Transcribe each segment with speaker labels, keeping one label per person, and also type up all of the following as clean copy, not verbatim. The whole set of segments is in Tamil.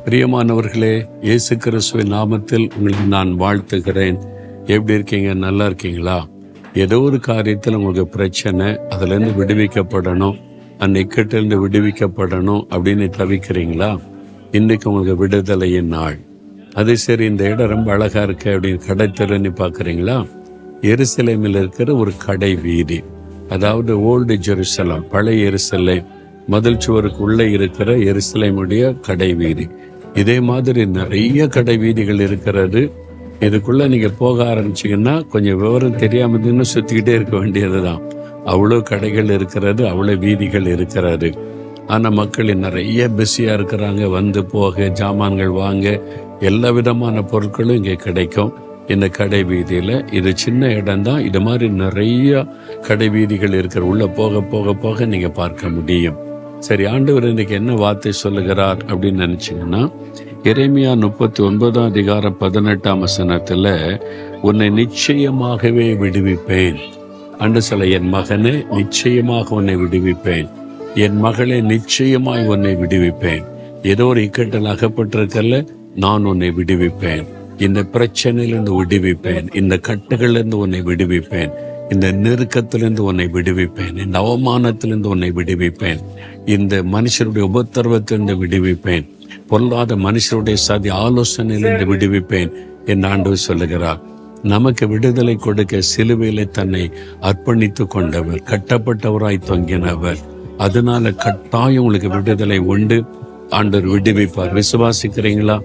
Speaker 1: பிரியமானவர்களே, இயேசு கிறிஸ்துவின் நாமத்தில் உங்களுக்கு நான் வாழ்த்துகிறேன். எப்படி இருக்கீங்க? நல்லா இருக்கீங்களா? ஏதோ ஒரு காரியத்தில் உங்களுக்கு பிரச்சனை, அதுலேருந்து விடுவிக்கப்படணும், அந்த இக்கட்டிலிருந்து விடுவிக்கப்படணும் அப்படின்னு தவிக்கிறீங்களா? இன்றைக்கு உங்களுக்கு விடுதலையின் நாள். அது சரி, இந்த இடம் ரொம்ப அழகா இருக்கு அப்படின்னு கடை தெருன்னு பார்க்குறீங்களா? எருசலேமில் இருக்கிற ஒரு கடை வீதி, அதாவது ஓல்டு ஜெருசலம், பழைய எருசலேம், மதில் சுவருக்கு உள்ளே இருக்கிற எருசலேமுடைய கடை வீதி. இதே மாதிரி நிறைய கடை வீதிகள் இருக்கிறது. இதுக்குள்ள நீங்க போக ஆரம்பிச்சீங்கன்னா கொஞ்சம் விவரம் தெரியாம இன்னும் சுத்திக்கிட்டே இருக்க வேண்டியதுதான். அவ்வளோ கடைகள் இருக்கிறது, அவ்வளோ வீதிகள் இருக்கிறது. ஆனா மக்கள் நிறைய பிஸியா இருக்கிறாங்க. வந்து போக, ஜாமான்கள் வாங்க, எல்லா விதமான பொருட்களும் இங்கே கிடைக்கும் இந்த கடை வீதியில. இது சின்ன இடம் தான். இது மாதிரி நிறைய கடை வீதிகள் இருக்கிற உள்ள போக போக போக நீங்க பார்க்க முடியும். சரி, ஆண்டவர் இன்னைக்கு என்ன வார்த்தை சொல்லுகிறார் அப்படின்னு நினைச்சீங்கன்னா, எரேமியா 39:18 உன்னை நிச்சயமாகவே விடுவிப்பேன். அன்று சொல்ல, என் மகனே நிச்சயமாக உன்னை விடுவிப்பேன், என் மகளே நிச்சயமாய் உன்னை விடுவிப்பேன். ஏதோ ஒரு இக்கட்டில் அகப்பட்டிருக்கல, நான் உன்னை விடுவிப்பேன். இந்த பிரச்சனையிலிருந்து விடுவிப்பேன், இந்த கட்டுகளிலிருந்து உன்னை விடுவிப்பேன், இந்த நெருக்கத்திலிருந்து உன்னை விடுவிப்பேன், இந்த அவமானத்திலிருந்து உன்னை விடுவிப்பேன், இந்த மனுஷருடைய உபத்திரவத்திலிருந்து விடுவிப்பேன், பொல்லாத மனுஷருடைய சதி ஆலோசனையிலிருந்து விடுவிப்பேன் என்று ஆண்டவர் சொல்லுகிறார். நமக்கு விடுதலை கொடுக்க சிலுவையிலே தன்னை அர்ப்பணித்து கொண்டவர், கட்டப்பட்டவராய் தொங்கினவர். அதனால கட்டாயம் உங்களுக்கு விடுதலை உண்டு. ஆண்டவர் விடுவிப்பார். விசுவாசிக்கிறீங்களா?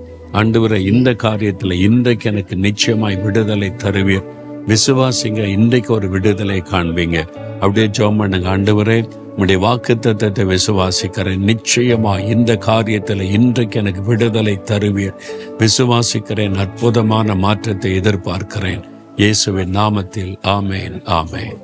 Speaker 1: ஆண்டவரை, இந்த காரியத்துல இன்றைக்கு எனக்கு நிச்சயமாய் விடுதலை தருவீர். விசுவாசிங்க, இன்றைக்கு ஒரு விடுதலை காண்பீங்க. அப்படியே ஜெபம் பண்ணுங்க. ஆண்டவரே, உம்முடைய வாக்குத்தத்தத்தை விசுவாசிக்கிறேன். நிச்சயமா இந்த காரியத்துல இன்றைக்கு எனக்கு விடுதலை தருவீர். விசுவாசிக்கிறேன். அற்புதமான மாற்றத்தை எதிர்பார்க்கிறேன். இயேசுவின் நாமத்தில் ஆமேன், ஆமேன்.